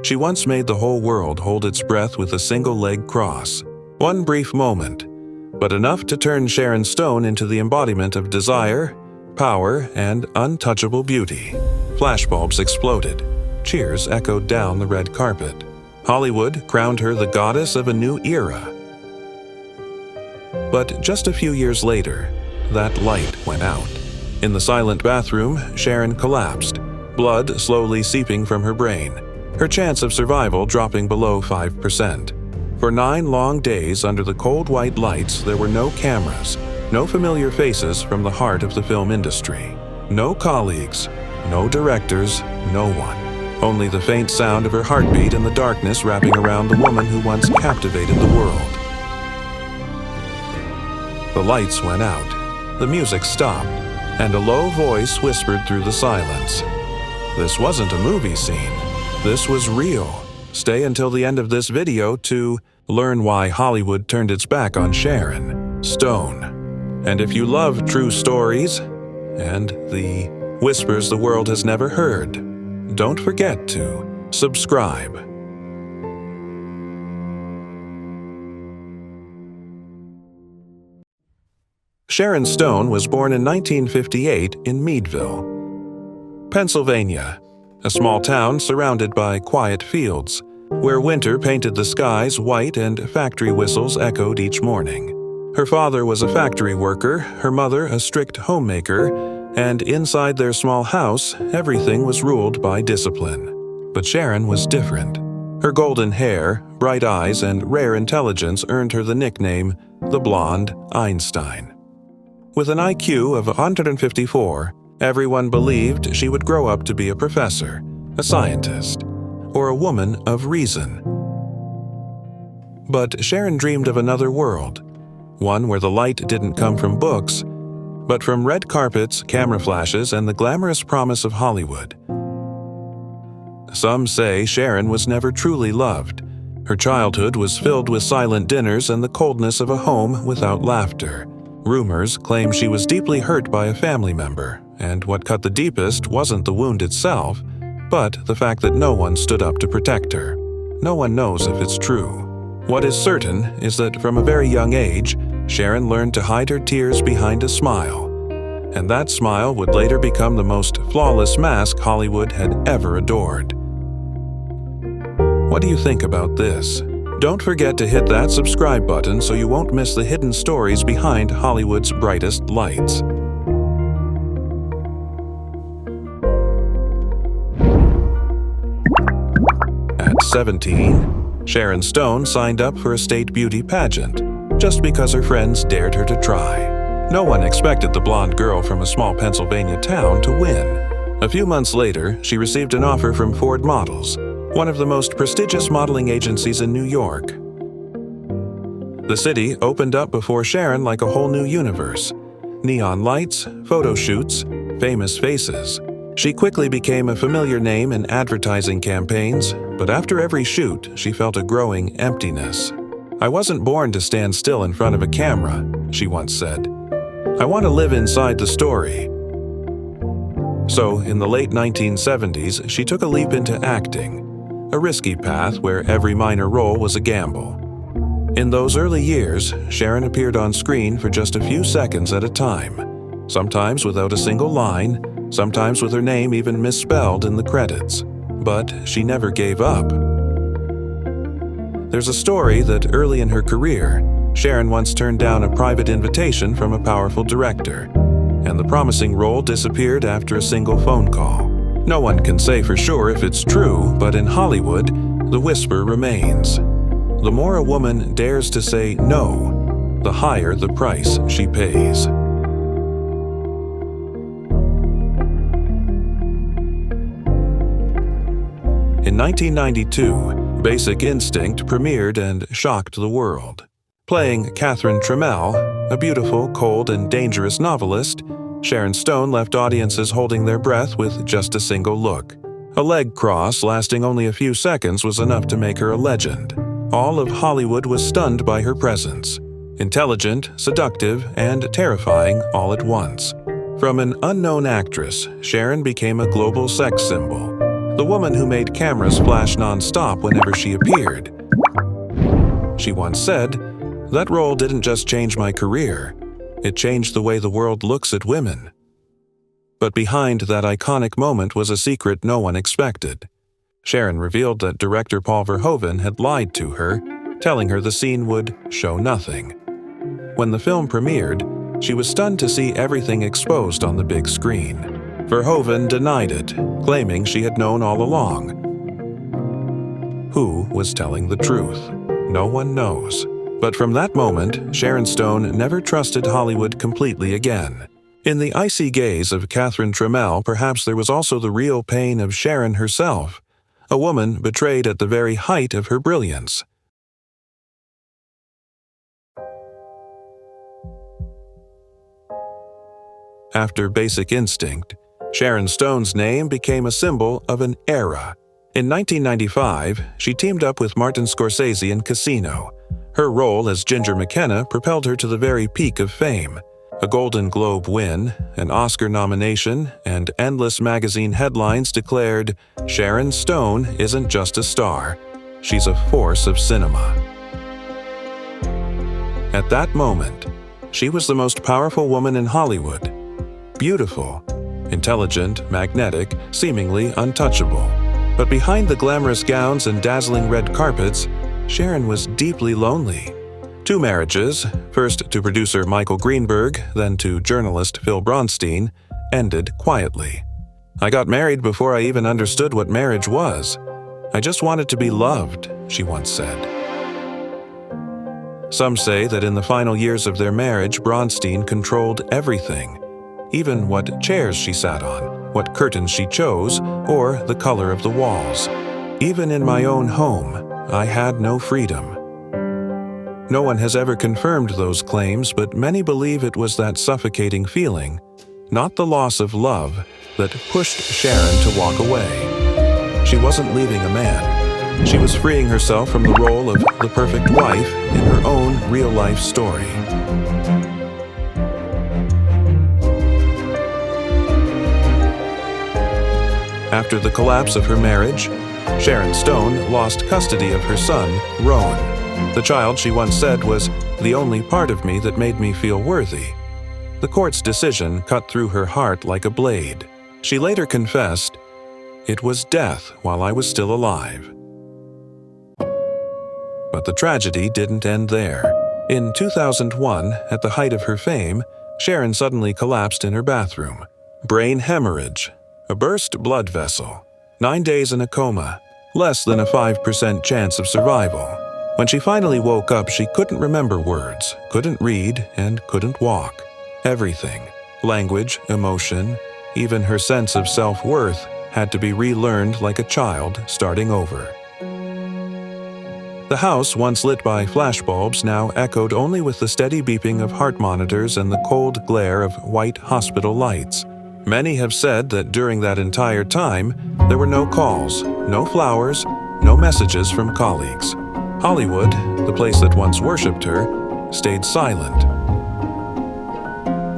She once made the whole world hold its breath with a single-leg cross. One brief moment, but enough to turn Sharon Stone into the embodiment of desire, power, and untouchable beauty. Flashbulbs exploded. Cheers echoed down the red carpet. Hollywood crowned her the goddess of a new era. But just a few years later, that light went out. In the silent bathroom, Sharon collapsed, blood slowly seeping from her brain, her chance of survival dropping below 5%. For 9 long days under the cold white lights, there were no cameras, no familiar faces from the heart of the film industry. No colleagues, no directors, no one. Only the faint sound of her heartbeat in the darkness wrapping around the woman who once captivated the world. The lights went out, the music stopped, and a low voice whispered through the silence. This wasn't a movie scene. This was real. Stay until the end of this video to learn why Hollywood turned its back on Sharon Stone. And if you love true stories and the whispers the world has never heard, don't forget to subscribe. Sharon Stone was born in 1958 in Meadville, Pennsylvania, a small town surrounded by quiet fields, where winter painted the skies white and factory whistles echoed each morning. Her father was a factory worker, her mother a strict homemaker, and inside their small house, everything was ruled by discipline. But Sharon was different. Her golden hair, bright eyes, and rare intelligence earned her the nickname the Blonde Einstein. With an IQ of 154, everyone believed she would grow up to be a professor, a scientist, or a woman of reason. But Sharon dreamed of another world, one where the light didn't come from books, but from red carpets, camera flashes, and the glamorous promise of Hollywood. Some say Sharon was never truly loved. Her childhood was filled with silent dinners and the coldness of a home without laughter. Rumors claim she was deeply hurt by a family member, and what cut the deepest wasn't the wound itself, but the fact that no one stood up to protect her. No one knows if it's true. What is certain is that from a very young age, Sharon learned to hide her tears behind a smile, and that smile would later become the most flawless mask Hollywood had ever adored. What do you think about this? Don't forget to hit that subscribe button so you won't miss the hidden stories behind Hollywood's brightest lights. At 17, Sharon Stone signed up for a state beauty pageant, just because her friends dared her to try. No one expected the blonde girl from a small Pennsylvania town to win. A few months later, she received an offer from Ford Models, one of the most prestigious modeling agencies in New York. The city opened up before Sharon like a whole new universe. Neon lights, photo shoots, famous faces. She quickly became a familiar name in advertising campaigns, but after every shoot, she felt a growing emptiness. "I wasn't born to stand still in front of a camera," she once said. "I want to live inside the story." So, in the late 1970s, she took a leap into acting, a risky path where every minor role was a gamble. In those early years, Sharon appeared on screen for just a few seconds at a time, sometimes without a single line, sometimes with her name even misspelled in the credits. But she never gave up. There's a story that early in her career, Sharon once turned down a private invitation from a powerful director, and the promising role disappeared after a single phone call. No one can say for sure if it's true, but in Hollywood, the whisper remains. The more a woman dares to say no, the higher the price she pays. In 1992, Basic Instinct premiered and shocked the world. Playing Catherine Trammell, a beautiful, cold, and dangerous novelist, Sharon Stone left audiences holding their breath with just a single look. A leg cross lasting only a few seconds was enough to make her a legend. All of Hollywood was stunned by her presence. Intelligent, seductive, and terrifying all at once. From an unknown actress, Sharon became a global sex symbol. the woman who made cameras flash non-stop whenever she appeared. She once said, "That role didn't just change my career, it changed the way the world looks at women." But behind that iconic moment was a secret no one expected. Sharon revealed that director Paul Verhoeven had lied to her, telling her the scene would show nothing. When the film premiered, she was stunned to see everything exposed on the big screen. Verhoeven denied it, claiming she had known all along. Who was telling the truth? No one knows. But from that moment, Sharon Stone never trusted Hollywood completely again. In the icy gaze of Catherine Tremell, perhaps there was also the real pain of Sharon herself, a woman betrayed at the very height of her brilliance. After Basic Instinct, Sharon Stone's name became a symbol of an era. In 1995, she teamed up with Martin Scorsese in Casino. Her role as Ginger McKenna propelled her to the very peak of fame. A Golden Globe win, an Oscar nomination, and endless magazine headlines declared, "Sharon Stone isn't just a star, she's a force of cinema." At that moment, she was the most powerful woman in Hollywood. Beautiful, intelligent, magnetic, seemingly untouchable. But behind the glamorous gowns and dazzling red carpets, Sharon was deeply lonely. 2 marriages, first to producer Michael Greenberg, then to journalist Phil Bronstein, ended quietly. "I got married before I even understood what marriage was. I just wanted to be loved," she once said. Some say that in the final years of their marriage, Bronstein controlled everything, even what chairs she sat on, what curtains she chose, or the color of the walls. "Even in my own home, I had no freedom." No one has ever confirmed those claims, but many believe it was that suffocating feeling, not the loss of love, that pushed Sharon to walk away. She wasn't leaving a man. She was freeing herself from the role of the perfect wife in her own real-life story. After the collapse of her marriage, Sharon Stone lost custody of her son, Rowan. The child, she once said, was the only part of me that made me feel worthy. The court's decision cut through her heart like a blade. She later confessed, "It was death while I was still alive." But the tragedy didn't end there. In 2001, at the height of her fame, Sharon suddenly collapsed in her bathroom. Brain hemorrhage, a burst blood vessel, 9 days in a coma, less than a 5% chance of survival. When she finally woke up, she couldn't remember words, couldn't read, and couldn't walk. Everything, language, emotion, even her sense of self-worth, had to be relearned like a child starting over. The house, once lit by flashbulbs, now echoed only with the steady beeping of heart monitors and the cold glare of white hospital lights. Many have said that during that entire time, there were no calls, no flowers, no messages from colleagues. Hollywood, the place that once worshipped her, stayed silent.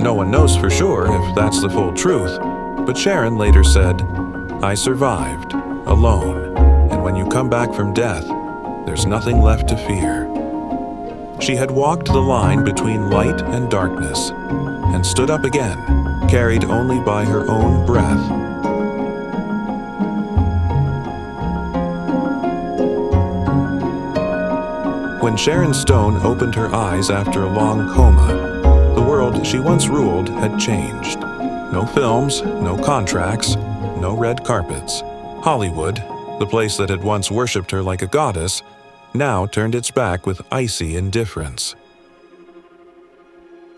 No one knows for sure if that's the full truth, but Sharon later said, "I survived, alone, and when you come back from death, there's nothing left to fear." She had walked the line between light and darkness, and stood up again, carried only by her own breath. When Sharon Stone opened her eyes after a long coma, the world she once ruled had changed. No films, no contracts, no red carpets. Hollywood, the place that had once worshipped her like a goddess, now turned its back with icy indifference.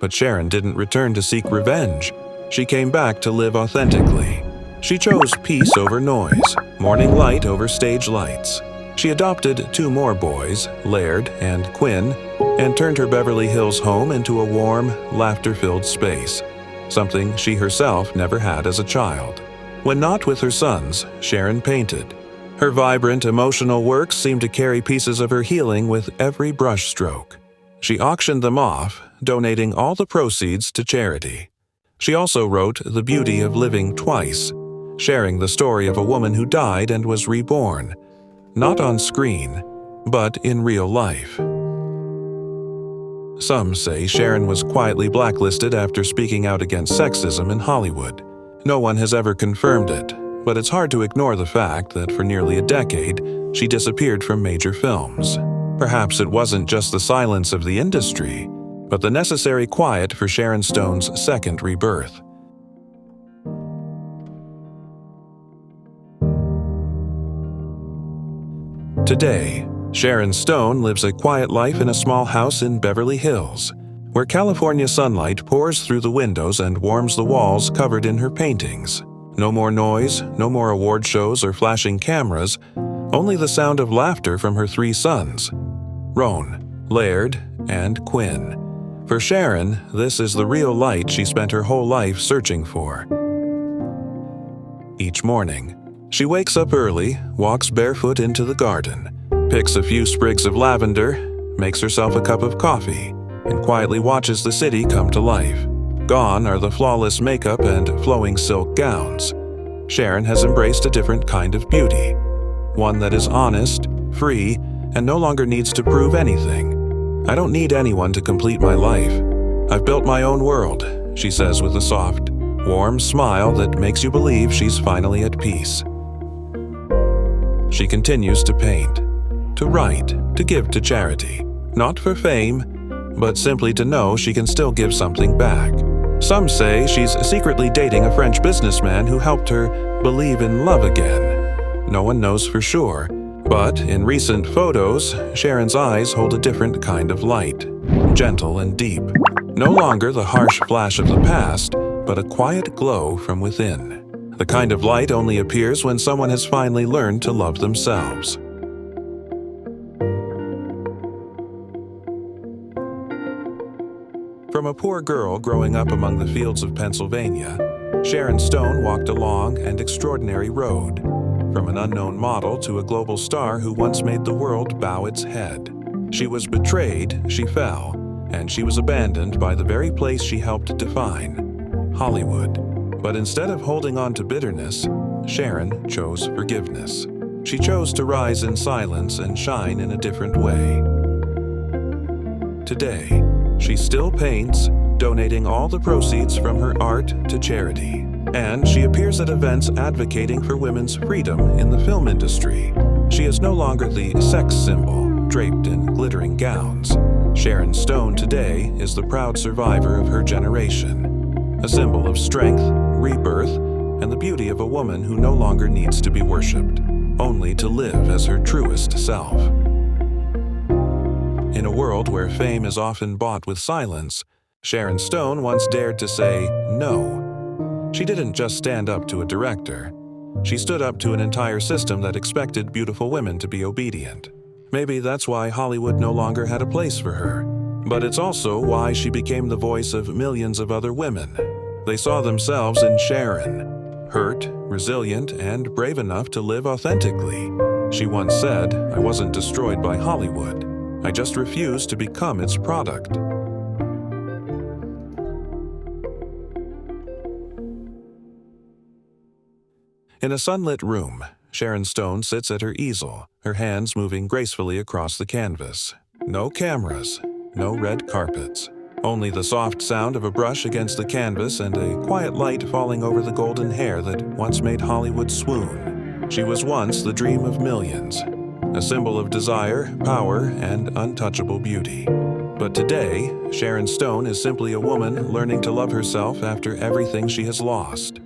But Sharon didn't return to seek revenge. She came back to live authentically. She chose peace over noise, morning light over stage lights. She adopted 2 more boys, Laird and Quinn, and turned her Beverly Hills home into a warm, laughter-filled space, something she herself never had as a child. When not with her sons, Sharon painted. Her vibrant, emotional works seemed to carry pieces of her healing with every brushstroke. She auctioned them off, donating all the proceeds to charity. She also wrote The Beauty of Living Twice. sharing the story of a woman who died and was reborn, not on screen, but in real life. Some say Sharon was quietly blacklisted after speaking out against sexism in Hollywood. No one has ever confirmed it, but it's hard to ignore the fact that for nearly a decade, she disappeared from major films. Perhaps it wasn't just the silence of the industry, but the necessary quiet for Sharon Stone's second rebirth. Today, Sharon Stone lives a quiet life in a small house in Beverly Hills, where California sunlight pours through the windows and warms the walls covered in her paintings. No more noise, no more award shows or flashing cameras, only the sound of laughter from her three sons, Roan, Laird, and Quinn. For Sharon, this is the real light she spent her whole life searching for. Each morning, she wakes up early, walks barefoot into the garden, picks a few sprigs of lavender, makes herself a cup of coffee, and quietly watches the city come to life. Gone are the flawless makeup and flowing silk gowns. Sharon has embraced a different kind of beauty, one that is honest, free, and no longer needs to prove anything. "I don't need anyone to complete my life. I've built my own world," she says with a soft, warm smile that makes you believe she's finally at peace. She continues to paint, to write, to give to charity, not for fame, but simply to know she can still give something back. Some say she's secretly dating a French businessman who helped her believe in love again. No one knows for sure, but in recent photos, Sharon's eyes hold a different kind of light, gentle and deep. No longer the harsh flash of the past, but a quiet glow from within. The kind of light only appears when someone has finally learned to love themselves. From a poor girl growing up among the fields of Pennsylvania, Sharon Stone walked a long and extraordinary road. From an unknown model to a global star who once made the world bow its head. She was betrayed, she fell, and she was abandoned by the very place she helped define, Hollywood. But instead of holding on to bitterness, Sharon chose forgiveness. She chose to rise in silence and shine in a different way. Today, she still paints, donating all the proceeds from her art to charity. And she appears at events advocating for women's freedom in the film industry. She is no longer the sex symbol, draped in glittering gowns. Sharon Stone today is the proud survivor of her generation, a symbol of strength, rebirth, and the beauty of a woman who no longer needs to be worshipped, only to live as her truest self. In a world where fame is often bought with silence, Sharon Stone once dared to say no. She didn't just stand up to a director. She stood up to an entire system that expected beautiful women to be obedient. Maybe that's why Hollywood no longer had a place for her. But it's also why she became the voice of millions of other women. They saw themselves in Sharon, hurt, resilient, and brave enough to live authentically. She once said, "I wasn't destroyed by Hollywood. I just refused to become its product." In a sunlit room, Sharon Stone sits at her easel, her hands moving gracefully across the canvas. No cameras, no red carpets. Only the soft sound of a brush against the canvas and a quiet light falling over the golden hair that once made Hollywood swoon. She was once the dream of millions, a symbol of desire, power, and untouchable beauty. But today, Sharon Stone is simply a woman learning to love herself after everything she has lost.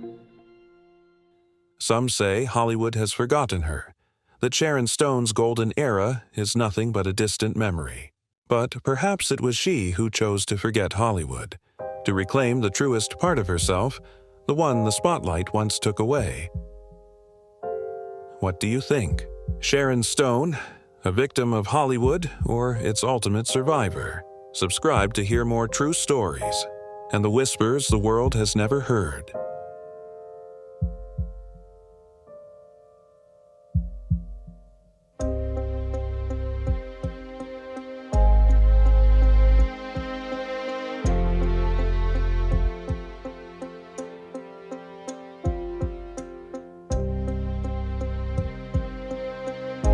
Some say Hollywood has forgotten her, that Sharon Stone's golden era is nothing but a distant memory. But perhaps it was she who chose to forget Hollywood, to reclaim the truest part of herself, the one the spotlight once took away. What do you think? Sharon Stone, a victim of Hollywood, or its ultimate survivor? Subscribe to hear more true stories and the whispers the world has never heard.